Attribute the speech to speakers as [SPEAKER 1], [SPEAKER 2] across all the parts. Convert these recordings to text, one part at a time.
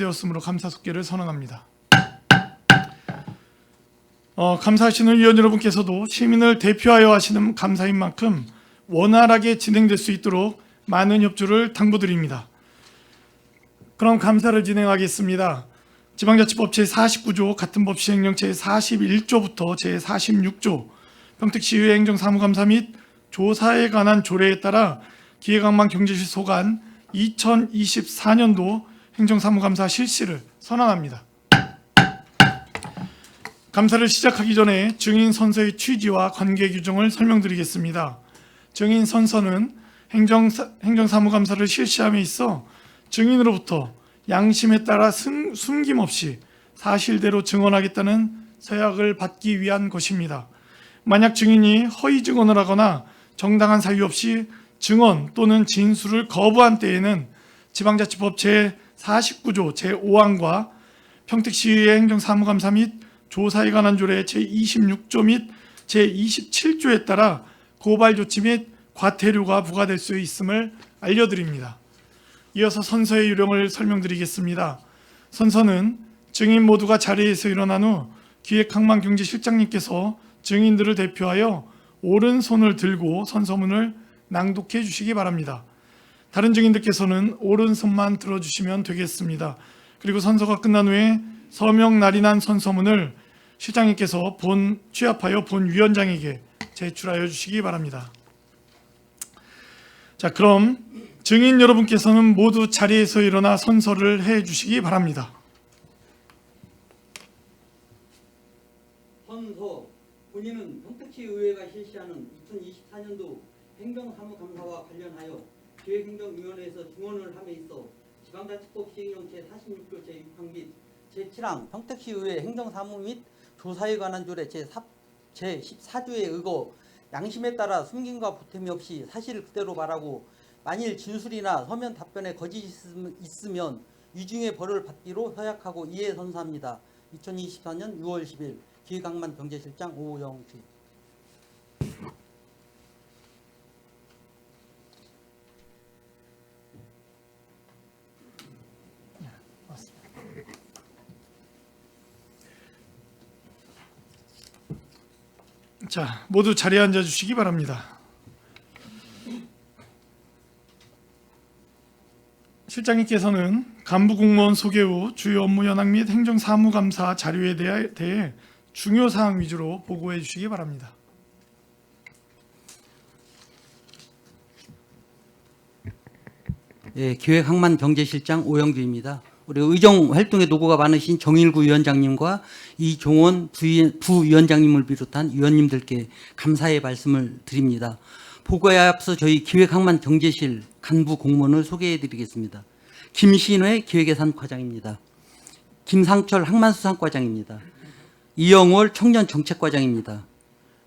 [SPEAKER 1] 완료되었으므로 감사 속계를 선언합니다. 감사하시는 위원 여러분께서도 시민을 대표하여 하시는 감사인 만큼 원활하게 진행될 수 있도록 많은 협조를 당부드립니다. 그럼 감사를 진행하겠습니다. 지방자치법 제49조 같은 법 시행령 제41조부터 제46조 평택시의회 행정사무감사 및 조사에 관한 조례에 따라 기획항만 경제실 소관 2024년도 행정사무감사 실시를 선언합니다. 감사를 시작하기 전에 증인 선서의 취지와 관계 규정을 설명드리겠습니다. 증인 선서는 행정사무감사를 실시함에 있어 증인으로부터 양심에 따라 숨김없이 사실대로 증언하겠다는 서약을 받기 위한 것입니다. 만약 증인이 허위 증언을 하거나 정당한 사유 없이 증언 또는 진술을 거부한 때에는 지방자치법 제49조 제5항과 평택시의회 행정사무감사 및 조사에 관한 조례 제26조 및 제27조에 따라 고발 조치 및 과태료가 부과될 수 있음을 알려드립니다. 이어서 선서의 요령을 설명드리겠습니다. 선서는 증인 모두가 자리에서 일어난 후 기획항만경제실장님께서 증인들을 대표하여 오른손을 들고 선서문을 낭독해 주시기 바랍니다. 다른 증인들께서는 오른손만 들어주시면 되겠습니다. 그리고 선서가 끝난 후에 서명 날인한 선서문을 실장님께서 취합하여 본위원장에게 제출하여 주시기 바랍니다. 자, 그럼 증인 여러분께서는 모두 자리에서 일어나 선서를 해 주시기 바랍니다.
[SPEAKER 2] 선서. 본인은 평택시의회가 실시하는 2024년도 행정사무감사와 관련하여 기획행정위원회에서 증언을 함에 있어 지방자치법 시행령 제46조 제6항 및 제7항 평택시의회 행정사무 및 조사에 관한 조례 제14조에 의거 양심에 따라 숨김과 보탬이 없이 사실을 그대로 말하고 만일 진술이나 서면 답변에 거짓이 있으면 위중의 벌을 받기로 서약하고 이에 선서합니다. 2024년 6월 10일 기획항만 경제실장 오영주.
[SPEAKER 1] 자, 모두 자리에 앉아 주시기 바랍니다. 실장님께서는 간부 공무원 소개 후 주요 업무 현황 및 행정사무감사 자료에 대해 중요 사항 위주로 보고해 주시기 바랍니다.
[SPEAKER 2] 예, 기획항만 경제실장 오영주입니다. 우리 의정 활동에 노고가 많으신 정일구 위원장님과 이종원 부위원장님을 비롯한 위원님들께 감사의 말씀을 드립니다. 보고에 앞서 저희 기획항만 경제실 간부 공무원을 소개해 드리겠습니다. 김신회 기획예산과장입니다. 김상철 항만수산과장입니다. 이영월 청년정책과장입니다.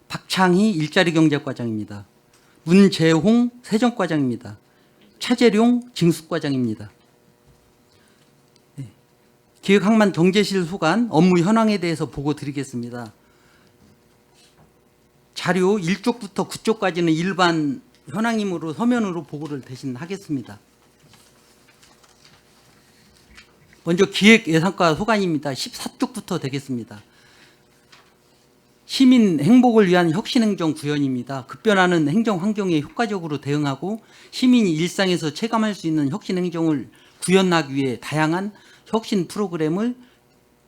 [SPEAKER 2] 박창희 일자리경제과장입니다. 문재홍 세정과장입니다. 차재룡 징수과장입니다. 기획항만 경제실 소관 업무 현황에 대해서 보고 드리겠습니다. 자료 1쪽부터 9쪽까지는 일반 현황이므로 서면으로 보고를 대신 하겠습니다. 먼저 기획예산과 소관입니다. 14쪽부터 되겠습니다. 시민 행복을 위한 혁신행정 구현입니다. 급변하는 행정 환경에 효과적으로 대응하고 시민이 일상에서 체감할 수 있는 혁신행정을 구현하기 위해 다양한 혁신 프로그램을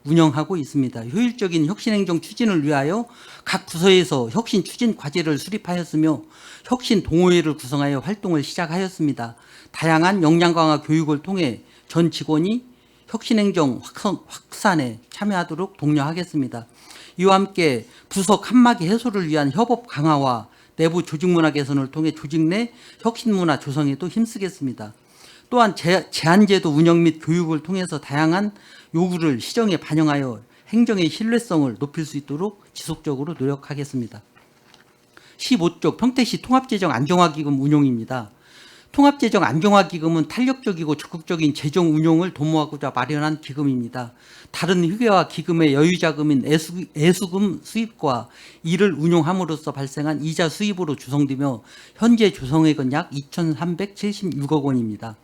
[SPEAKER 2] 운영하고 있습니다. 효율적인 혁신행정 추진을 위하여 각 부서에서 혁신 추진 과제를 수립하였으며 혁신 동호회를 구성하여 활동을 시작하였습니다. 다양한 역량 강화 교육을 통해 전 직원이 혁신행정 확산에 참여하도록 독려하겠습니다. 이와 함께 부서 칸막이 해소를 위한 협업 강화와 내부 조직 문화 개선을 통해 조직 내 혁신 문화 조성에도 힘쓰겠습니다. 또한 제한제도 운영 및 교육을 통해서 다양한 요구를 시정에 반영하여 행정의 신뢰성을 높일 수 있도록 지속적으로 노력하겠습니다. 15쪽 평택시 통합재정 안정화기금 운용입니다. 통합재정 안정화기금은 탄력적이고 적극적인 재정 운용을 도모하고자 마련한 기금입니다. 다른 휴게와 기금의 여유자금인 애수금 수입과 이를 운용함으로써 발생한 이자 수입으로 조성되며 현재 조성액은 약 2,376억 원입니다.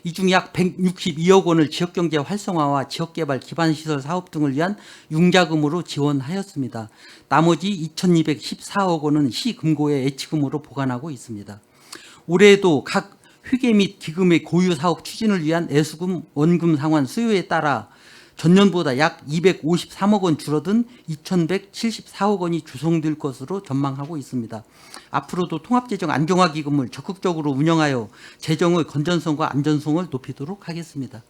[SPEAKER 2] 이 중 약 162억 원을 지역경제 활성화와 지역개발 기반시설 사업 등을 위한 융자금으로 지원하였습니다. 나머지 2,214억 원은 시금고의 예치금으로 보관하고 있습니다. 올해에도 각 회계 및 기금의 고유 사업 추진을 위한 애수금, 원금 상환 수요에 따라 전년보다 약 253억 원 줄어든 2,174억 원이 조성될 것으로 전망하고 있습니다. 앞으로도 통합재정 안정화기금을 적극적으로 운영하여 재정의 건전성과 안전성을 높이도록 하겠습니다.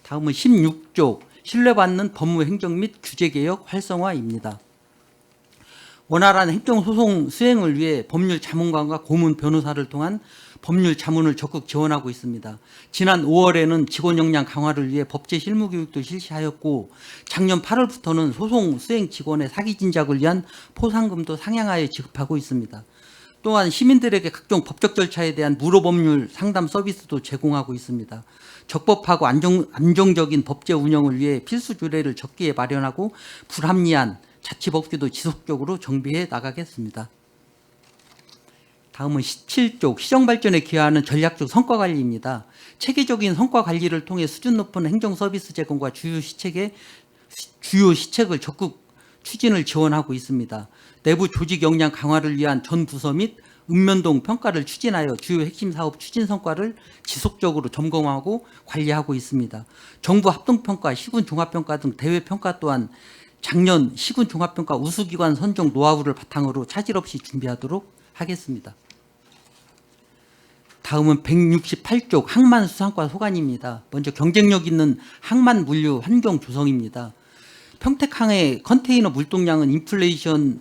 [SPEAKER 2] 다음은 16조 신뢰받는 법무행정 및 규제개혁 활성화입니다. 원활한 행정소송 수행을 위해 법률자문관과 고문 변호사를 통한 법률 자문을 적극 지원하고 있습니다. 지난 5월에는 직원 역량 강화를 위해 법제 실무 교육도 실시하였고 작년 8월부터는 소송 수행 직원의 사기 진작을 위한 포상금도 상향하여 지급하고 있습니다. 또한 시민들에게 각종 법적 절차에 대한 무료법률 상담 서비스도 제공하고 있습니다. 적법하고 안정적인 법제 운영을 위해 필수 조례를 적기에 마련하고 불합리한 자치법규도 지속적으로 정비해 나가겠습니다. 다음은 17쪽 시정발전에 기여하는 전략적 성과관리입니다. 체계적인 성과관리를 통해 수준 높은 행정서비스 제공과 주요 시책을 적극 추진을 지원하고 있습니다. 내부 조직 역량 강화를 위한 전 부서 및 읍면동 평가를 추진하여 주요 핵심 사업 추진 성과를 지속적으로 점검하고 관리하고 있습니다. 정부 합동평가, 시군 종합평가 등 대외평가 또한 작년 시군 종합평가 우수기관 선정 노하우를 바탕으로 차질 없이 준비하도록 하겠습니다. 다음은 168쪽 항만 수상과 소관입니다. 먼저 경쟁력 있는 항만 물류 환경 조성입니다. 평택항의 컨테이너 물동량은 인플레이션에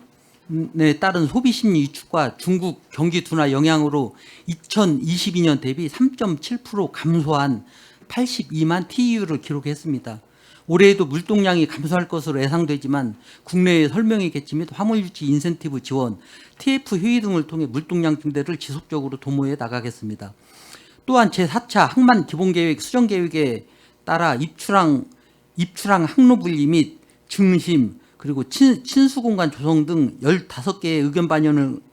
[SPEAKER 2] 따른 소비 심리 위축과 중국 경기 둔화 영향으로 2022년 대비 3.7% 감소한 82만 TEU를 기록했습니다. 올해에도 물동량이 감소할 것으로 예상되지만 국내의 설명의 개최 및 화물 유치 인센티브 지원, TF 회의 등을 통해 물동량 증대를 지속적으로 도모해 나가겠습니다. 또한 제4차 항만 기본계획 수정계획에 따라 입출항 항로 분리 및 증심 그리고 친수공간 조성 등 15개의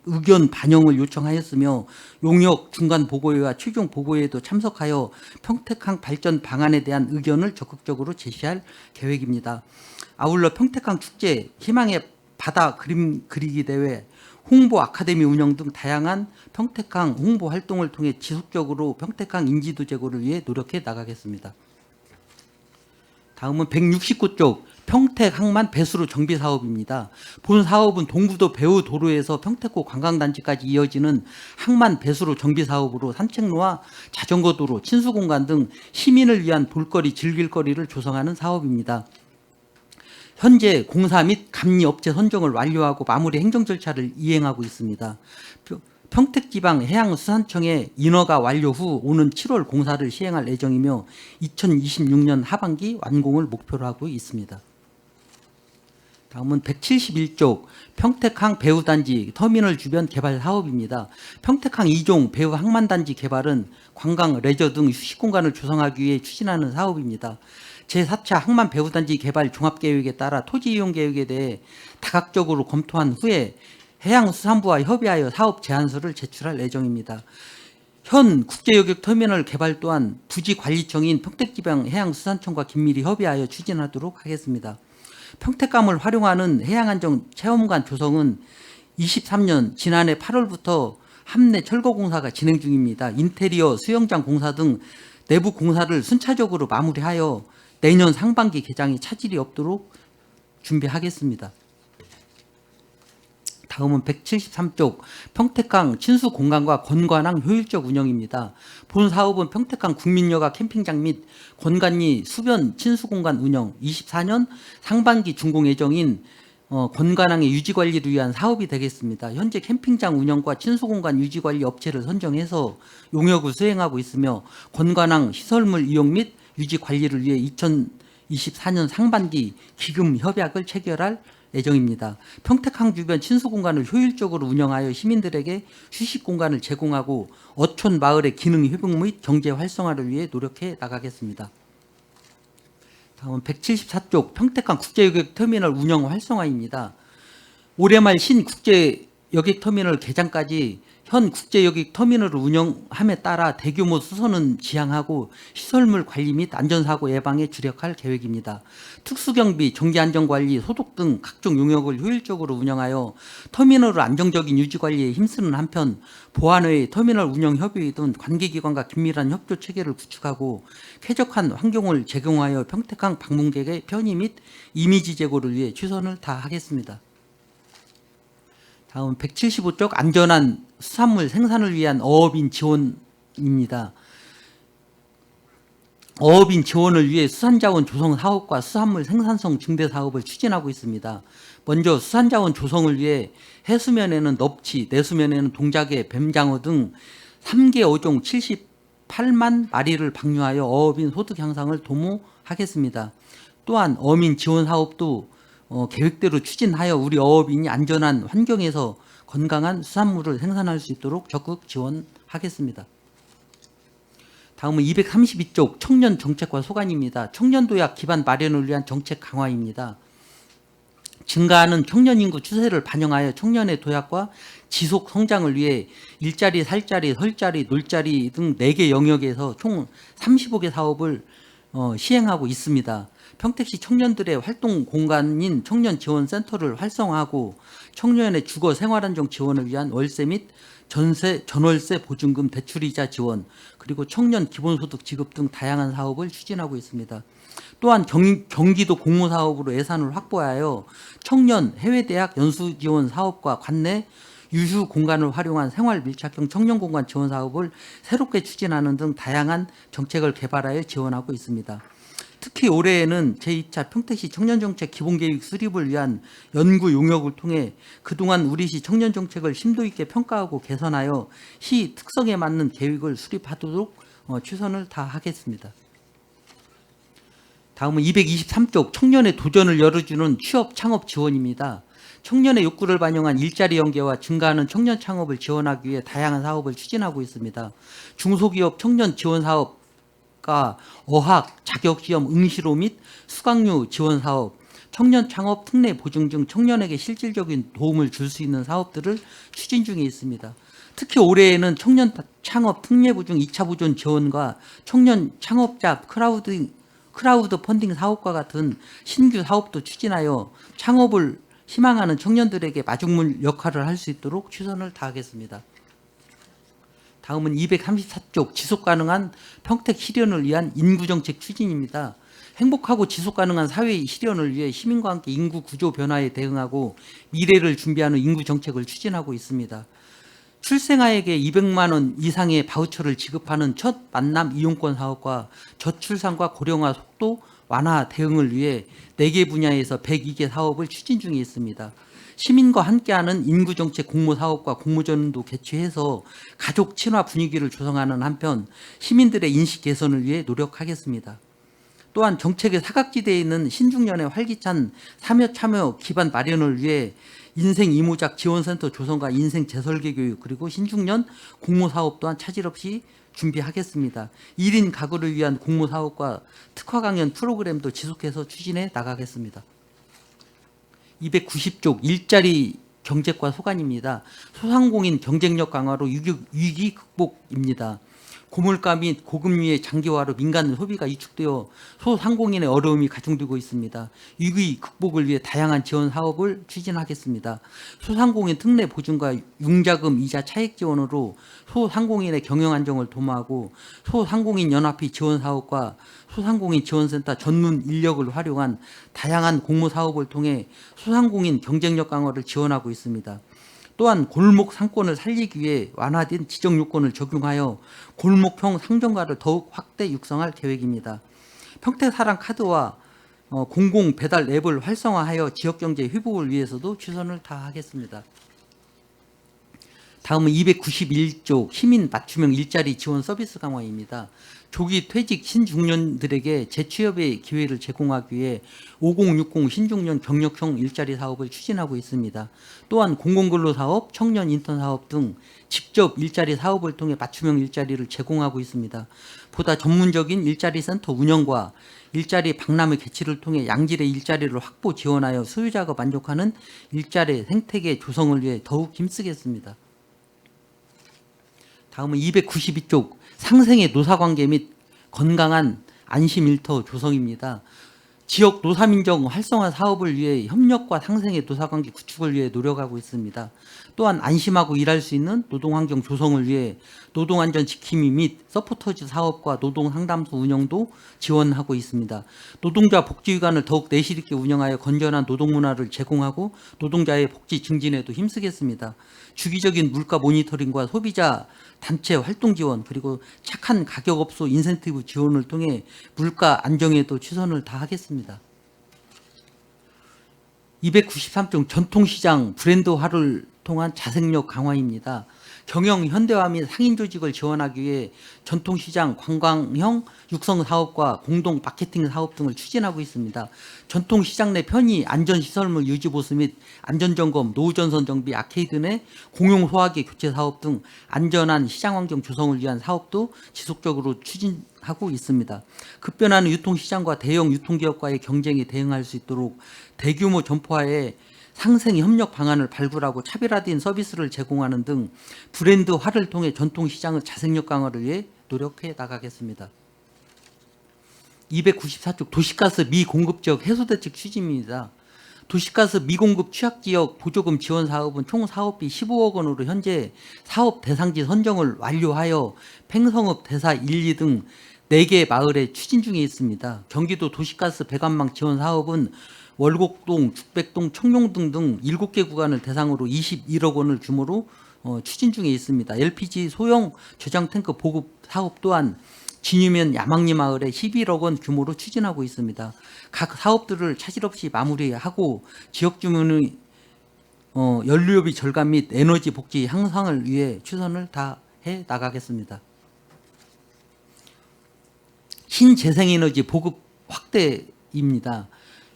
[SPEAKER 2] 의견 반영을 요청하였으며 용역 중간 보고회와 최종 보고회에도 참석하여 평택항 발전 방안에 대한 의견을 적극적으로 제시할 계획입니다. 아울러 평택항 축제, 희망의 바다 그림 그리기 대회, 홍보 아카데미 운영 등 다양한 평택항 홍보 활동을 통해 지속적으로 평택항 인지도 제고를 위해 노력해 나가겠습니다. 다음은 169쪽 평택 항만 배수로 정비 사업입니다. 본 사업은 동부도 배우 도로에서 평택호 관광단지까지 이어지는 항만 배수로 정비 사업으로 산책로와 자전거 도로, 친수 공간 등 시민을 위한 볼거리, 즐길거리를 조성하는 사업입니다. 현재 공사 및 감리 업체 선정을 완료하고 마무리 행정 절차를 이행하고 있습니다. 평택지방해양수산청의 인허가 완료 후 오는 7월 공사를 시행할 예정이며 2026년 하반기 완공을 목표로 하고 있습니다. 다음은 171쪽 평택항 배후단지 터미널 주변 개발 사업입니다. 평택항 2종 배후 항만단지 개발은 관광, 레저 등 휴식공간을 조성하기 위해 추진하는 사업입니다. 제4차 항만 배후단지 개발 종합계획에 따라 토지이용계획에 대해 다각적으로 검토한 후에 해양수산부와 협의하여 사업 제안서를 제출할 예정입니다. 현 국제여객터미널 개발 또한 부지관리청인 평택지방해양수산청과 긴밀히 협의하여 추진하도록 하겠습니다. 평택감을 활용하는 해양안전 체험관 조성은 23년 지난해 8월부터 함내 철거 공사가 진행 중입니다. 인테리어, 수영장 공사 등 내부 공사를 순차적으로 마무리하여 내년 상반기 개장에 차질이 없도록 준비하겠습니다. 다음은 173쪽 평택항 친수 공간과 권관항 효율적 운영입니다. 본 사업은 평택항 국민여가 캠핑장 및 권관리 수변 친수 공간 운영 24년 상반기 준공 예정인 권관항의 유지관리를 위한 사업이 되겠습니다. 현재 캠핑장 운영과 친수 공간 유지관리 업체를 선정해서 용역을 수행하고 있으며 권관항 시설물 이용 및 유지관리를 위해 2024년 상반기 기금 협약을 체결할 예정입니다. 평택항 주변 친수 공간을 효율적으로 운영하여 시민들에게 휴식 공간을 제공하고 어촌 마을의 기능 회복 및 경제 활성화를 위해 노력해 나가겠습니다. 다음은 174쪽 평택항 국제여객터미널 운영 활성화입니다. 올해 말 신국제여객터미널 개장까지 현 국제여객 터미널을 운영함에 따라 대규모 수선은 지향하고 시설물 관리 및 안전사고 예방에 주력할 계획입니다. 특수경비, 정기안전관리, 소독 등 각종 용역을 효율적으로 운영하여 터미널의 안정적인 유지관리에 힘쓰는 한편 보안의 터미널 운영협의회 등 관계기관과 긴밀한 협조 체계를 구축하고 쾌적한 환경을 제공하여 평택항 방문객의 편의 및 이미지 제고를 위해 최선을 다하겠습니다. 다음 175쪽 안전한 수산물 생산을 위한 어업인 지원입니다. 어업인 지원을 위해 수산자원 조성 사업과 수산물 생산성 증대 사업을 추진하고 있습니다. 먼저 수산자원 조성을 위해 해수면에는 넙치, 내수면에는 동작에, 뱀장어 등 3개 어종 78만 마리를 방류하여 어업인 소득 향상을 도모하겠습니다. 또한 어민 지원 사업도 계획대로 추진하여 우리 어업인이 안전한 환경에서 건강한 수산물을 생산할 수 있도록 적극 지원하겠습니다. 다음은 232쪽 청년 정책과 소관입니다. 청년 도약 기반 마련을 위한 정책 강화입니다. 증가하는 청년 인구 추세를 반영하여 청년의 도약과 지속 성장을 위해 일자리, 살자리, 설자리, 놀자리 등 4개 영역에서 총 35개 사업을 시행하고 있습니다. 평택시 청년들의 활동 공간인 청년지원센터를 활성화하고 청년의 주거 생활안정 지원을 위한 월세 및 전월세 보증금 대출이자 지원, 그리고 청년 기본소득 지급 등 다양한 사업을 추진하고 있습니다. 또한 경기도 공모사업으로 예산을 확보하여 청년 해외대학 연수지원 사업과 관내 유휴 공간을 활용한 생활 밀착형 청년공간 지원 사업을 새롭게 추진하는 등 다양한 정책을 개발하여 지원하고 있습니다. 특히 올해에는 제2차 평택시 청년정책 기본계획 수립을 위한 연구 용역을 통해 그동안 우리시 청년정책을 심도 있게 평가하고 개선하여 시 특성에 맞는 계획을 수립하도록 최선을 다하겠습니다. 다음은 223쪽 청년의 도전을 열어주는 취업 창업 지원입니다. 청년의 욕구를 반영한 일자리 연계와 증가하는 청년 창업을 지원하기 위해 다양한 사업을 추진하고 있습니다. 중소기업 청년 지원 사업, 어학, 자격시험 응시로 및 수강료 지원 사업, 청년 창업 특례 보증 등 청년에게 실질적인 도움을 줄 수 있는 사업들을 추진 중에 있습니다. 특히 올해에는 청년 창업 특례 보증 2차 보존 지원과 청년 창업자 크라우드 펀딩 사업과 같은 신규 사업도 추진하여 창업을 희망하는 청년들에게 마중물 역할을 할 수 있도록 최선을 다하겠습니다. 다음은 234쪽 지속가능한 평택 실현을 위한 인구정책 추진입니다. 행복하고 지속가능한 사회의 실현을 위해 시민과 함께 인구 구조 변화에 대응하고 미래를 준비하는 인구정책을 추진하고 있습니다. 출생아에게 200만 원 이상의 바우처를 지급하는 첫 만남 이용권 사업과 저출산과 고령화 속도 완화 대응을 위해 4개 분야에서 102개 사업을 추진 중에 있습니다. 시민과 함께하는 인구정책 공모사업과 공모전도 개최해서 가족 친화 분위기를 조성하는 한편 시민들의 인식 개선을 위해 노력하겠습니다. 또한 정책의 사각지대에 있는 신중년의 활기찬 참여 기반 마련을 위해 인생 이모작 지원센터 조성과 인생 재설계 교육, 그리고 신중년 공모사업 또한 차질 없이 준비하겠습니다. 1인 가구를 위한 공모사업과 특화 강연 프로그램도 지속해서 추진해 나가겠습니다. 290쪽 일자리 경제과 소관입니다. 소상공인 경쟁력 강화로 위기 극복입니다. 고물가 및 고금리의 장기화로 민간 소비가 위축되어 소상공인의 어려움이 가중되고 있습니다. 위기 극복을 위해 다양한 지원 사업을 추진하겠습니다. 소상공인 특례 보증과 융자금 이자 차액 지원으로 소상공인의 경영 안정을 도모하고 소상공인 연합회 지원 사업과 소상공인 지원센터 전문 인력을 활용한 다양한 공모 사업을 통해 소상공인 경쟁력 강화를 지원하고 있습니다. 또한 골목 상권을 살리기 위해 완화된 지정 요건을 적용하여 골목형 상점가를 더욱 확대 육성할 계획입니다. 평택사랑 카드와 공공 배달 앱을 활성화하여 지역경제 회복을 위해서도 최선을 다하겠습니다. 다음은 291쪽 시민 맞춤형 일자리 지원 서비스 강화입니다. 조기 퇴직 신중년들에게 재취업의 기회를 제공하기 위해 5060 신중년 경력형 일자리 사업을 추진하고 있습니다. 또한 공공근로사업, 청년 인턴 사업 등 직접 일자리 사업을 통해 맞춤형 일자리를 제공하고 있습니다. 보다 전문적인 일자리 센터 운영과 일자리 박람회 개최를 통해 양질의 일자리를 확보 지원하여 소유자가 만족하는 일자리 생태계 조성을 위해 더욱 힘쓰겠습니다. 다음은 292쪽 상생의 노사관계 및 건강한 안심일터 조성입니다. 지역 노사민정 활성화 사업을 위해 협력과 상생의 노사관계 구축을 위해 노력하고 있습니다. 또한 안심하고 일할 수 있는 노동환경 조성을 위해 노동안전 지킴이 및 서포터즈 사업과 노동상담소 운영도 지원하고 있습니다. 노동자 복지기관을 더욱 내실 있게 운영하여 건전한 노동문화를 제공하고 노동자의 복지 증진에도 힘쓰겠습니다. 주기적인 물가 모니터링과 소비자 단체 활동 지원 그리고 착한 가격업소 인센티브 지원을 통해 물가 안정에도 최선을 다하겠습니다. 293종 전통시장 브랜드화를 통한 자생력 강화입니다. 경영 현대화 및 상인 조직을 지원하기 위해 전통시장 관광형 육성 사업과 공동 마케팅 사업 등을 추진하고 있습니다. 전통시장 내 편의 안전시설물 유지 보수 및 안전점검, 노후전선 정비, 아케이드 내 공용 소화기 교체 사업 등 안전한 시장 환경 조성을 위한 사업도 지속적으로 추진하고 있습니다. 급변하는 유통시장과 대형 유통기업과의 경쟁에 대응할 수 있도록 대규모 점포화에 상생 협력 방안을 발굴하고 차별화된 서비스를 제공하는 등 브랜드화를 통해 전통시장의 자생력 강화를 위해 노력해 나가겠습니다. 294쪽 도시가스 미공급 지역 해소 대책 추진입니다. 도시가스 미공급 취약지역 보조금 지원 사업은 총 사업비 15억 원으로 현재 사업 대상지 선정을 완료하여 팽성읍, 대사 1, 2 등 4개 마을에 추진 중에 있습니다. 경기도 도시가스 배관망 지원 사업은 월곡동, 죽백동, 청룡동 등 7개 구간을 대상으로 21억 원을 규모로 추진 중에 있습니다. LPG 소형 저장 탱크 보급 사업 또한 진유면 야망리 마을에 11억 원 규모로 추진하고 있습니다. 각 사업들을 차질 없이 마무리하고 지역 주민의 연료비 절감 및 에너지 복지 향상을 위해 최선을 다해 나가겠습니다. 신재생에너지 보급 확대입니다.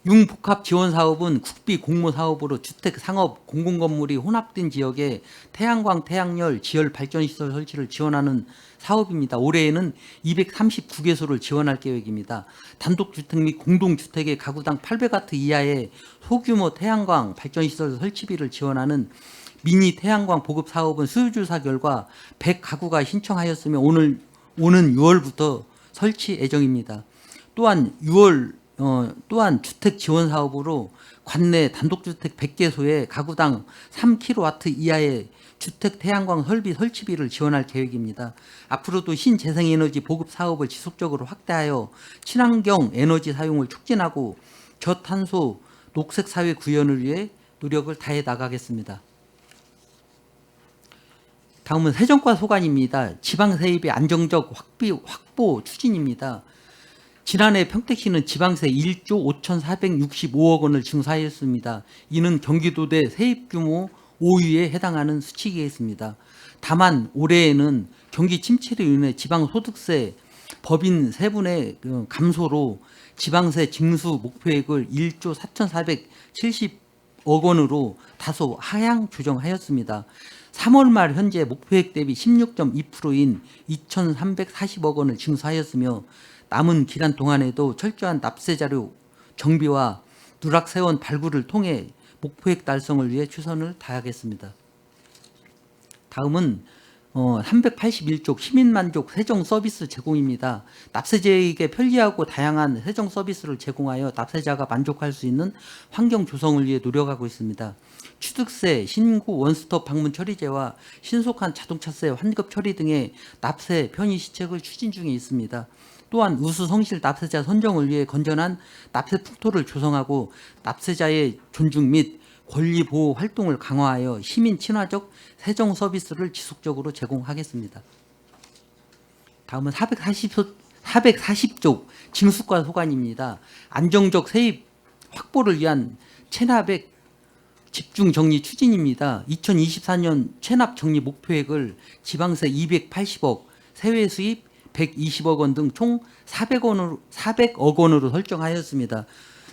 [SPEAKER 2] 융복합 지원 사업은 국비 공모 사업으로 주택, 상업, 공공건물이 혼합된 지역에 태양광, 태양열, 지열 발전시설 설치를 지원하는 사업입니다. 올해에는 239개소를 지원할 계획입니다. 단독주택 및 공동주택의 가구당 800와트 이하의 소규모 태양광 발전시설 설치비를 지원하는 미니 태양광 보급 사업은 수요조사 결과 100가구가 신청하였으며 오는 6월부터 설치 예정입니다. 또한 주택 지원 사업으로 관내 단독주택 100개소에 가구당 3kW 이하의 주택 태양광 설치비를 지원할 계획입니다. 앞으로도 신재생에너지 보급 사업을 지속적으로 확대하여 친환경 에너지 사용을 촉진하고 저탄소 녹색 사회 구현을 위해 노력을 다해 나가겠습니다. 다음은 세정과 소관입니다. 지방세입의 안정적 확보 추진입니다. 지난해 평택시는 지방세 1조 5,465억 원을 징수하였습니다. 이는 경기도 내 세입 규모 5위에 해당하는 수치이겠습니다. 다만 올해에는 경기 침체로 인해 지방소득세 법인 세분의 감소로 지방세 징수 목표액을 1조 4,470억 원으로 다소 하향 조정하였습니다. 3월 말 현재 목표액 대비 16.2%인 2,340억 원을 징수하였으며 남은 기간 동안에도 철저한 납세 자료 정비와 누락세원 발굴을 통해 목표액 달성을 위해 최선을 다하겠습니다. 다음은 381쪽 시민만족 세정 서비스 제공입니다. 납세자에게 편리하고 다양한 세정 서비스를 제공하여 납세자가 만족할 수 있는 환경 조성을 위해 노력하고 있습니다. 취득세, 신고 원스톱 방문 처리제와 신속한 자동차세 환급 처리 등의 납세 편의 시책을 추진 중에 있습니다. 또한 우수 성실 납세자 선정을 위해 건전한 납세 풍토를 조성하고 납세자의 존중 및 권리 보호 활동을 강화하여 시민 친화적 세정 서비스를 지속적으로 제공하겠습니다. 다음은 440쪽 징수과 소관입니다. 안정적 세입 확보를 위한 체납액 집중 정리 추진입니다. 2024년 체납 정리 목표액을 지방세 280억, 세외 수입 120억 원 등 총 400억 원으로 설정하였습니다.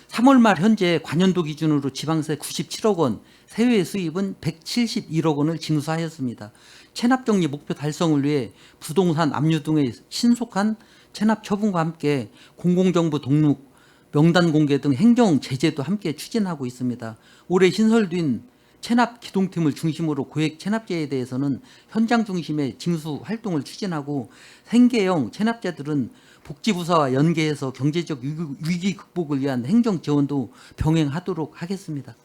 [SPEAKER 2] 3월 말 현재 관연도 기준으로 지방세 97억 원, 세외 수입은 171억 원을 징수하였습니다. 체납 정리 목표 달성을 위해 부동산 압류 등의 신속한 체납 처분과 함께 공공정보 등록, 명단 공개 등 행정 제재도 함께 추진하고 있습니다. 올해 신설된 체납 기동팀을 중심으로 고액 체납자에 대해서는 현장 중심의 징수 활동을 추진하고 생계형 체납자들은 복지부서와 연계해서 경제적 위기 극복을 위한 행정 지원도 병행하도록 하겠습니다.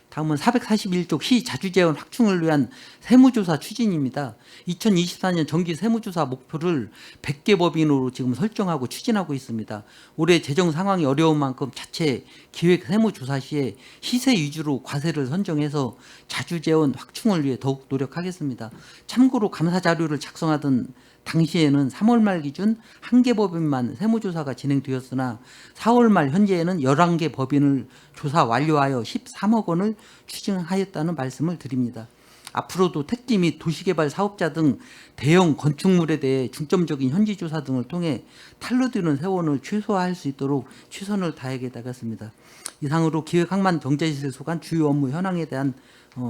[SPEAKER 2] 다음은 441쪽 시자주재원 확충을 위한 세무조사 추진입니다. 2024년 정기 세무조사 목표를 100개 법인으로 지금 설정하고 추진하고 있습니다. 올해 재정 상황이 어려운 만큼 자체 기획 세무조사 시에 시세 위주로 과세를 선정해서 자주재원 확충을 위해 더욱 노력하겠습니다. 참고로 감사 자료를 작성하던 당시에는 3월 말 기준 1개 법인만 세무조사가 진행되었으나 4월 말 현재에는 11개 법인을 조사 완료하여 13억 원을 추징하였다는 말씀을 드립니다. 앞으로도 택지 및 도시개발 사업자 등 대형 건축물에 대해 중점적인 현지조사 등을 통해 탈루되는 세원을 최소화할 수 있도록 최선을 다하겠습니다. 이상으로 기획항만 경제시설 소관 주요 업무 현황에 대한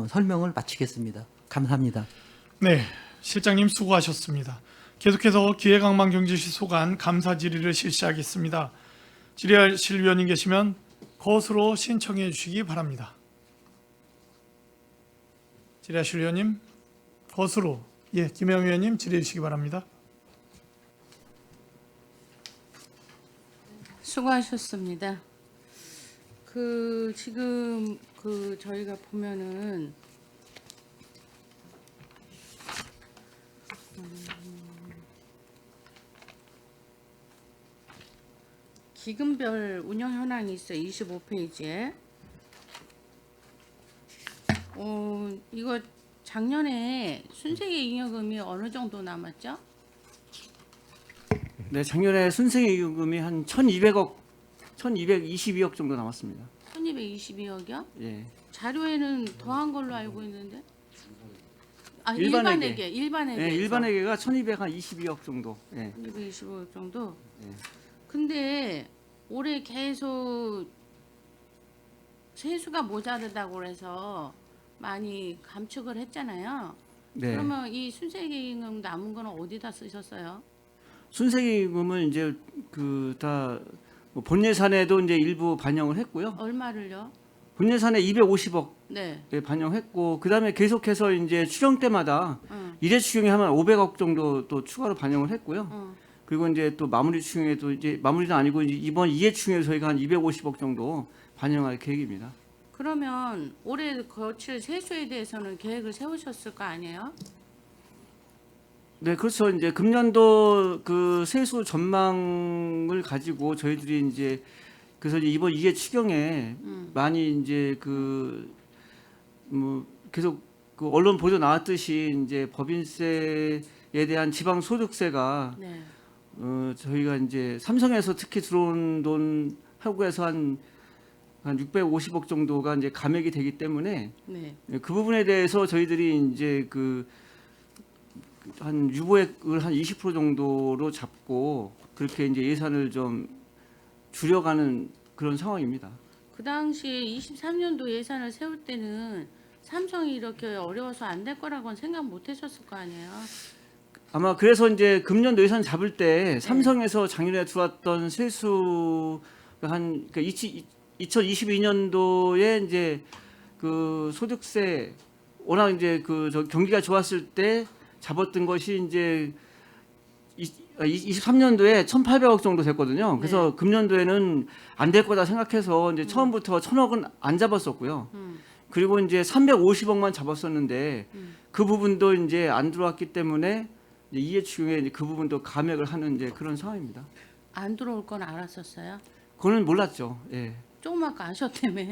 [SPEAKER 2] 설명을 마치겠습니다. 감사합니다.
[SPEAKER 1] 네, 실장님 수고하셨습니다. 계속해서 기획항만 경제시 소관 감사 질의를 실시하겠습니다. 질의하실 위원님 계시면 거수로 신청해 주시기 바랍니다. 질의하실 위원님 거수로 김영 위원님 질의해 주시기 바랍니다.
[SPEAKER 3] 수고하셨습니다. 지금 저희가 보면은 기금별 운영 현황이 있어요. 25페이지에. 이거 작년에 순세계 잉여금이 어느 정도 남았죠?
[SPEAKER 4] 네, 작년에 순세계금이 한 1,200억, 1,222억 정도 남았습니다.
[SPEAKER 3] 1222억이요?
[SPEAKER 4] 예.
[SPEAKER 3] 자료에는 더한 걸로 알고 있는데. 아,
[SPEAKER 4] 일반회계.
[SPEAKER 3] 일반회계.
[SPEAKER 4] 네, 일반회계가 1,222억 정도. 예.
[SPEAKER 3] 225억 정도.
[SPEAKER 4] 예.
[SPEAKER 3] 근데 올해 계속 세수가 모자르다고 그래서 많이 감축을 했잖아요.
[SPEAKER 4] 네.
[SPEAKER 3] 그러면 이 순세계금 남은 거는 어디다 쓰셨어요?
[SPEAKER 4] 순세계금은 이제 다 본 예산에도 이제 일부 반영을 했고요.
[SPEAKER 3] 얼마를요?
[SPEAKER 4] 본 예산에 250억
[SPEAKER 3] 네.
[SPEAKER 4] 반영했고, 그다음에 계속해서 이제 추경 때마다 일회 추경에 하면 500억 정도 또 추가로 반영을 했고요. 그리고 이제 또 마무리 추경에도 이제 마무리는 아니고 이제 이번 2회 추경에 저희가 한 250억 정도 반영할 계획입니다.
[SPEAKER 3] 그러면 올해 거칠 세수에 대해서는 계획을 세우셨을 거 아니에요?
[SPEAKER 4] 네, 그렇죠. 이제 금년도 그 세수 전망을 가지고 저희들이 이제 그래서 이번 2회 추경에 많이 이제 계속 언론 보도 나왔듯이 이제 법인세에 대한 지방 소득세가
[SPEAKER 3] 네.
[SPEAKER 4] 저희가 이제 삼성에서 특히 들어온 돈 하고 해서 한 650억 정도가 이제 감액이 되기 때문에
[SPEAKER 3] 네.
[SPEAKER 4] 그 부분에 대해서 저희들이 이제 한 유보액을 한 20% 정도로 잡고 그렇게 이제 예산을 좀 줄여가는 그런 상황입니다.
[SPEAKER 3] 그 당시에 23년도 예산을 세울 때는 삼성이 이렇게 어려워서 안 될 거라고는 생각 못 하셨을 거 아니에요?
[SPEAKER 4] 아마 그래서 이제 금년도 예산 잡을 때 삼성에서 작년에 들어왔던 세수가 한 2022년도에 이제 그 소득세 워낙 이제 경기가 좋았을 때 잡았던 것이 이제 23년도에 1,800억 정도 됐거든요. 그래서
[SPEAKER 3] 네.
[SPEAKER 4] 금년도에는 안 될 거다 생각해서 이제 처음부터 1,000억은 안 잡았었고요. 그리고 이제 350억만 잡았었는데 그 부분도 이제 안 들어왔기 때문에 이해 추경에 이제 그 부분도 감액을 하는 이제 그런 상황입니다.
[SPEAKER 3] 안 들어올 건 알았었어요?
[SPEAKER 4] 그거는 몰랐죠. 예.
[SPEAKER 3] 조금 아까 아셨다며.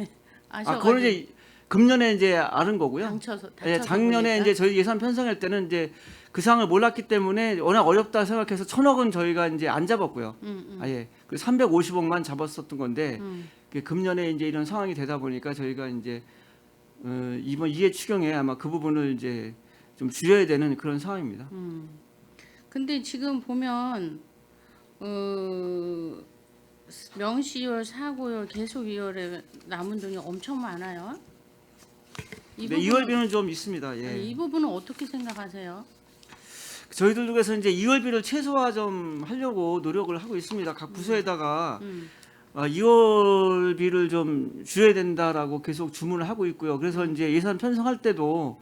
[SPEAKER 4] 그거는 이제 금년에 이제 알은 거고요.
[SPEAKER 3] 다쳐서
[SPEAKER 4] 작년에
[SPEAKER 3] 보니까?
[SPEAKER 4] 이제 저희 예산 편성할 때는 이제 그 상황을 몰랐기 때문에 워낙 어렵다 생각해서 1,000억은 저희가 이제 안 잡았고요. 아예 그 350억만 잡았었던 건데 금년에 이제 이런 상황이 되다 보니까 저희가 이제 이번 2회 추경에 아마 그 부분을 이제 좀 줄여야 되는 그런 상황입니다.
[SPEAKER 3] 근데 지금 보면 명시월, 사고월, 계속이월에 남은 돈이 엄청 많아요. 이
[SPEAKER 4] 네,
[SPEAKER 3] 부분은-
[SPEAKER 4] 2월비는 좀 있습니다. 예.
[SPEAKER 3] 이 부분은 어떻게 생각하세요?
[SPEAKER 4] 저희들도 그래서 이제 2월비를 최소화 좀 하려고 노력을 하고 있습니다. 각 부서에다가 유월비를 좀 줄여야 된다라고 계속 주문을 하고 있고요. 그래서 이제 예산 편성할 때도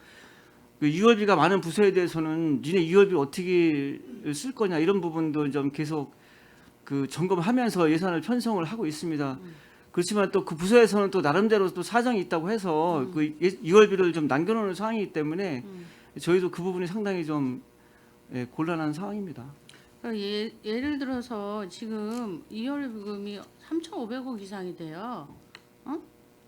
[SPEAKER 4] 그 유월비가 많은 부서에 대해서는 니네 유월비 어떻게 쓸 거냐 이런 부분도 좀 계속 그 점검하면서 예산을 편성을 하고 있습니다. 그렇지만 또 그 부서에서는 또 나름대로 또 사정이 있다고 해서 그 유월비를 좀 남겨놓는 상황이기 때문에 저희도 그 부분이 상당히 좀 곤란한 상황입니다.
[SPEAKER 3] 예를 들어서 지금 이월비금이 3,500억 이상이 돼요.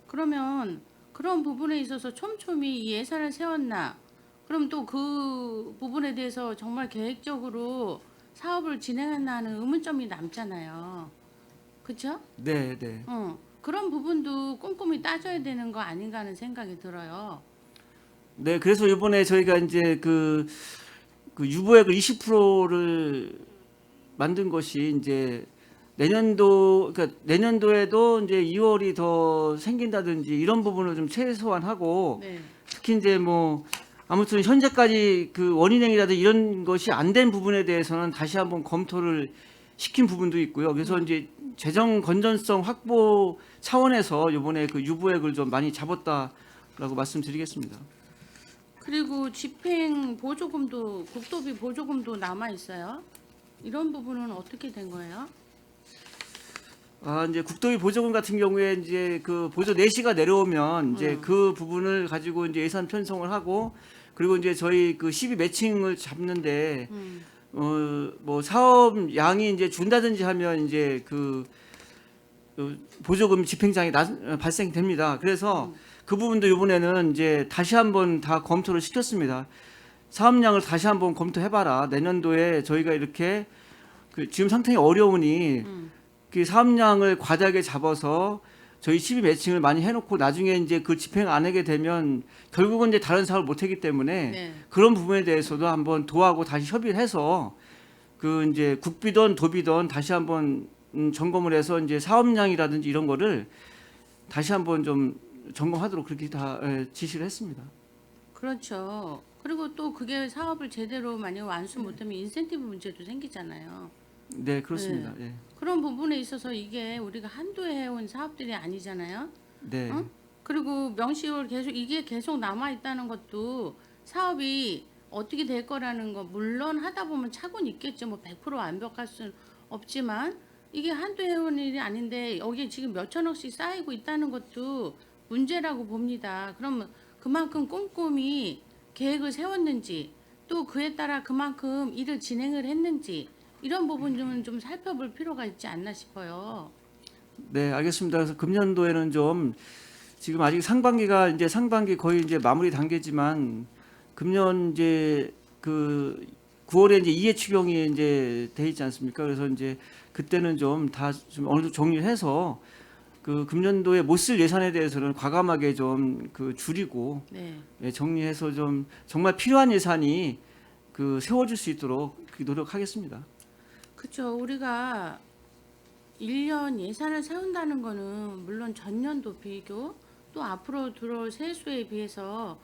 [SPEAKER 3] 그러면 그런 부분에 있어서 촘촘히 이 예산을 세웠나? 그럼 또 그 부분에 대해서 정말 계획적으로 사업을 진행했나 하는 의문점이 남잖아요. 그렇죠?
[SPEAKER 4] 네, 네.
[SPEAKER 3] 그런 부분도 꼼꼼히 따져야 되는 거 아닌가 하는 생각이 들어요.
[SPEAKER 4] 네, 그래서 이번에 저희가 이제 그 유보액을 20%를 만든 것이 이제 그러니까 내년도에도 이제 2월이 더 생긴다든지 이런 부분을 좀 최소화하고
[SPEAKER 3] 네.
[SPEAKER 4] 특히 이제 뭐 아무튼 현재까지 그 원인행위라든지 이런 것이 안 된 부분에 대해서는 다시 한번 검토를 시킨 부분도 있고요. 그래서 이제 재정 건전성 확보 차원에서 이번에 그 유보액을 좀 많이 잡았다라고 말씀드리겠습니다.
[SPEAKER 3] 그리고 집행 보조금도 국도비 보조금도 남아 있어요. 이런 부분은 어떻게 된 거예요?
[SPEAKER 4] 이제 국도비 보조금 같은 경우에 이제 그 보조 내시가 내려오면 이제 그 부분을 가지고 이제 예산 편성을 하고 그리고 이제 저희 그 시비 매칭을 잡는데 뭐 사업 양이 이제 준다든지 하면 이제 그 보조금 집행장이 발생됩니다. 그래서 그 부분도 이번에는 이제 다시 한번 다 검토를 시켰습니다. 사업량을 다시 한번 검토해봐라. 내년도에 저희가 이렇게 그 지금 상당히 어려우니 그 사업량을 과다하게 잡아서 저희 시비 매칭을 많이 해놓고 나중에 이제 그 집행 안 하게 되면 결국은 이제 다른 사업을 못 하기 때문에
[SPEAKER 3] 네.
[SPEAKER 4] 그런 부분에 대해서도 한번 도하고 다시 협의를 해서 그 이제 국비든 도비든 다시 한번 점검을 해서 이제 사업량이라든지 이런 거를 다시 한번 좀 점검하도록 그렇게 다 지시를 했습니다.
[SPEAKER 3] 그렇죠. 그리고 또 그게 사업을 제대로 만약 완수 못하면 인센티브 문제도 생기잖아요.
[SPEAKER 4] 네, 그렇습니다. 예.
[SPEAKER 3] 그런 부분에 있어서 이게 우리가 한도에 해온 사업들이 아니잖아요.
[SPEAKER 4] 네.
[SPEAKER 3] 그리고 명시월 이게 계속 남아 있다는 것도 사업이 어떻게 될 거라는 거 물론 하다 보면 착오는 있겠죠. 뭐 100% 완벽할 수는 없지만 이게 한도에 해온 일이 아닌데 여기에 지금 몇 천억씩 쌓이고 있다는 것도 문제라고 봅니다. 그러면 그만큼 꼼꼼히 계획을 세웠는지 또 그에 따라 그만큼 일을 진행을 했는지 이런 부분 좀 살펴볼 필요가 있지 않나 싶어요.
[SPEAKER 4] 네, 알겠습니다. 그래서 금년도에는 좀 지금 아직 상반기 거의 이제 마무리 단계지만 금년 이제 그 9월에 이제 이해 추경이 이제 돼 있지 않습니까? 그래서 이제 그때는 좀 다 좀 어느 정도 정리를 해서 그 금년도에 못 쓸 예산에 대해서는 과감하게 좀 그 줄이고
[SPEAKER 3] 네.
[SPEAKER 4] 정리해서 좀 정말 필요한 예산이 그 세워질 수 있도록 노력하겠습니다.
[SPEAKER 3] 그렇죠. 우리가 1년 예산을 세운다는 거는 물론 전년도 비교 또 앞으로 들어올 세수에 비해서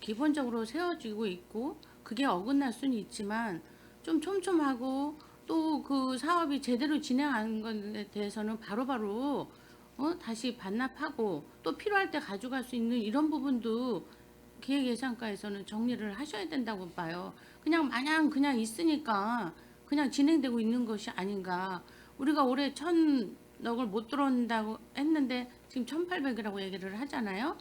[SPEAKER 3] 기본적으로 세워지고 있고 그게 어긋날 수는 있지만 좀 촘촘하고 또 그 사업이 제대로 진행하는 것에 대해서는 바로바로 다시 반납하고 또 필요할 때 가져갈 수 있는 이런 부분도 기획예산과에서는 정리를 하셔야 된다고 봐요. 그냥 마냥 그냥 있으니까 그냥 진행되고 있는 것이 아닌가. 우리가 올해 1,000억을 못 들어온다고 했는데 지금 1,800이라고 얘기를 하잖아요.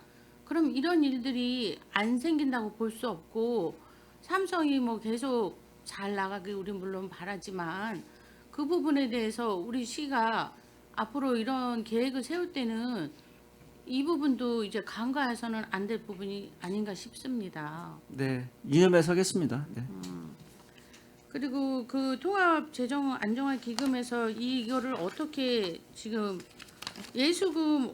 [SPEAKER 3] 그럼 이런 일들이 안 생긴다고 볼 수 없고 삼성이 뭐 계속 잘 나가길 우리 물론 바라지만 그 부분에 대해서 우리 시가 앞으로 이런 계획을 세울 때는 이 부분도 이제 간과해서는 안 될 부분이 아닌가 싶습니다.
[SPEAKER 4] 네, 이념에 서겠습니다. 네.
[SPEAKER 3] 그리고 그 통합 재정 안정화 기금에서 이거를 어떻게 지금 예수금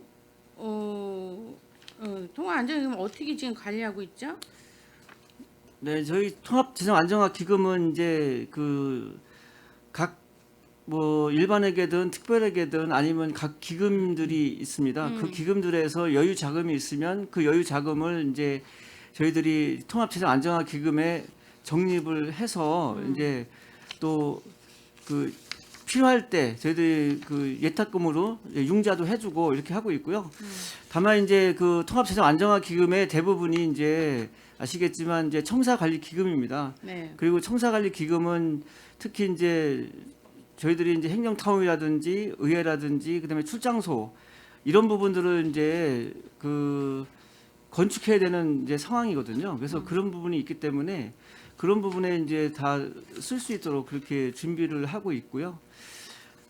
[SPEAKER 3] 통합 안정화 기금 어떻게 지금 관리하고 있죠?
[SPEAKER 4] 네, 저희 통합재정안정화기금은 이제 그 각 뭐 일반에게든 특별에게든 아니면 각 기금들이 있습니다. 그 기금들에서 여유 자금이 있으면 그 여유 자금을 이제 저희들이 통합재정안정화기금에 적립을 해서 이제 또 그 필요할 때 저희들이 그 예탁금으로 융자도 해주고 이렇게 하고 있고요. 다만 이제 그 통합재정안정화기금의 대부분이 이제 아시겠지만 이제 청사관리기금입니다.
[SPEAKER 3] 네.
[SPEAKER 4] 그리고 청사관리기금은 특히 이제 저희들이 이제 행정타운이라든지 의회라든지 그다음에 출장소 이런 부분들을 이제 그 건축해야 되는 이제 상황이거든요. 그래서 그런 부분이 있기 때문에 그런 부분에 이제 다 쓸 수 있도록 그렇게 준비를 하고 있고요.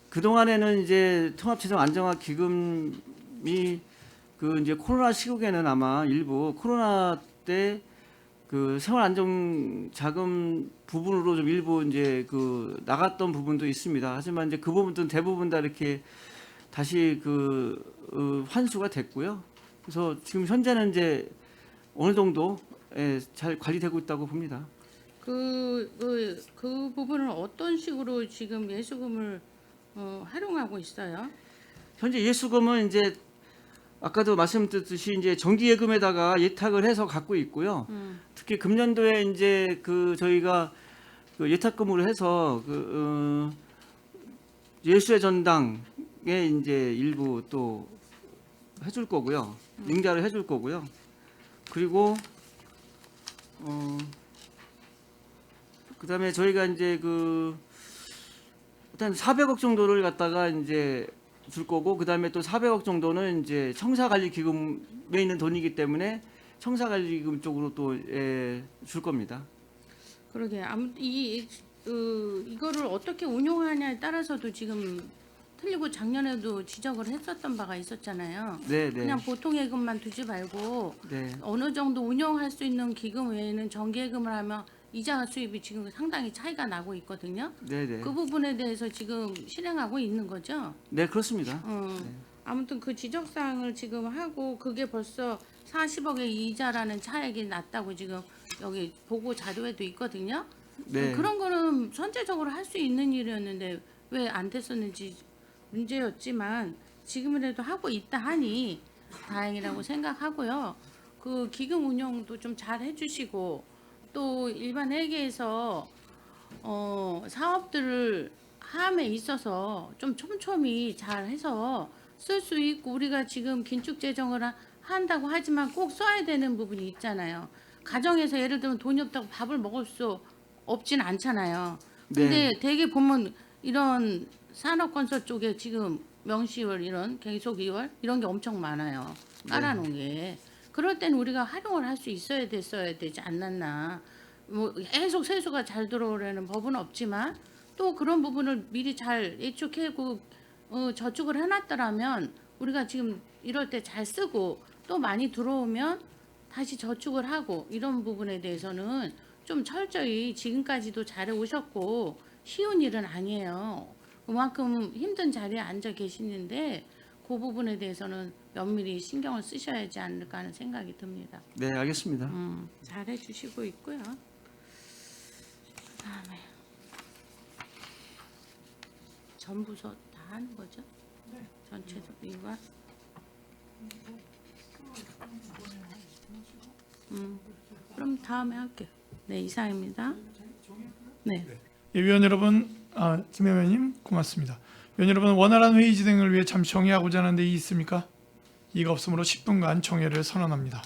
[SPEAKER 4] 그 동안에는 이제 통합재정안정화기금이 그 이제 코로나 시국에는 아마 일부 코로나 때 그 생활안정자금 부분으로 좀 일부 이제 그 나갔던 부분도 있습니다. 하지만 이제 그 부분들은 대부분 다 이렇게 다시 그 환수가 됐고요. 그래서 지금 현재는 이제 어느 정도 잘 관리되고 있다고 봅니다.
[SPEAKER 3] 그 부분은 어떤 식으로 지금 예수금을 활용하고 있어요?
[SPEAKER 4] 현재 예수금은 이제 아까도 말씀드렸듯이 이제 정기예금에다가 예탁을 해서 갖고 있고요. 특히 금년도에 이제 그 저희가 그 예탁금으로 해서 그 예수의 전당에 이제 일부 또 해줄 거고요. 융자를 해줄 거고요. 그리고 그다음에 저희가 이제 그 일단 400억 정도를 갖다가 이제 줄 거고 그다음에 또 400억 정도는 이제 청사관리기금에 있는 돈이기 때문에 청사관리기금 쪽으로 또 줄 겁니다.
[SPEAKER 3] 그러게 이거를 어떻게 운용하냐에 따라서도 지금 틀리고 작년에도 지적을 했었던 바가 있었잖아요.
[SPEAKER 4] 네, 네.
[SPEAKER 3] 그냥 보통 예금만 두지 말고
[SPEAKER 4] 네.
[SPEAKER 3] 어느 정도 운영할 수 있는 기금 외에는 정기예금을 하면 이자 수입이 지금 상당히 차이가 나고 있거든요.
[SPEAKER 4] 네, 네.
[SPEAKER 3] 그 부분에 대해서 지금 실행하고 있는 거죠.
[SPEAKER 4] 네, 그렇습니다.
[SPEAKER 3] 아무튼 그 지적사항을 지금 하고 그게 벌써 40억의 이자라는 차액이 났다고 지금 여기 보고 자료에도 있거든요.
[SPEAKER 4] 네.
[SPEAKER 3] 그런 거는 선제적으로 할 수 있는 일이었는데 왜 안 됐었는지 문제였지만 지금이라도 하고 있다 하니 다행이라고 생각하고요. 그 기금 운영도 좀 잘 해주시고 또 일반 회계에서 사업들을 함에 있어서 좀 촘촘히 잘 해서 쓸 수 있고 우리가 지금 긴축 재정을 한다고 하지만 꼭 써야 되는 부분이 있잖아요. 가정에서 예를 들면 돈이 없다고 밥을 먹을 수 없진 않잖아요. 근데
[SPEAKER 4] 네.
[SPEAKER 3] 대개 보면 이런 산업건설 쪽에 지금 명시월 이런 계속이월 이런 게 엄청 많아요. 깔아놓은 게. 그럴 때는 우리가 활용을 할 수 있어야 되지 않았나. 뭐 계속 세수가 잘 들어오려는 법은 없지만 또 그런 부분을 미리 잘 예측하고 저축을 해놨더라면 우리가 지금 이럴 때 잘 쓰고 또 많이 들어오면 다시 저축을 하고 이런 부분에 대해서는 좀 철저히 지금까지도 잘해 오셨고 쉬운 일은 아니에요. 그만큼 힘든 자리에 앉아 계시는데 그 부분에 대해서는 면밀히 신경을 쓰셔야 하지 않을까 하는 생각이 듭니다.
[SPEAKER 4] 네, 알겠습니다.
[SPEAKER 3] 잘 해주시고 있고요. 그다음에 전부서 다 하는 거죠? 네. 전체적 이거. 그럼 다음에 할게요. 네, 이상입니다. 네.
[SPEAKER 1] 예, 위원 여러분, 김 의원님 고맙습니다. 위원 여러분, 원활한 회의 진행을 위해 잠시 정의하고자 하는 데 이의 있습니까? 이의가 없으므로 10분간 정회를 선언합니다.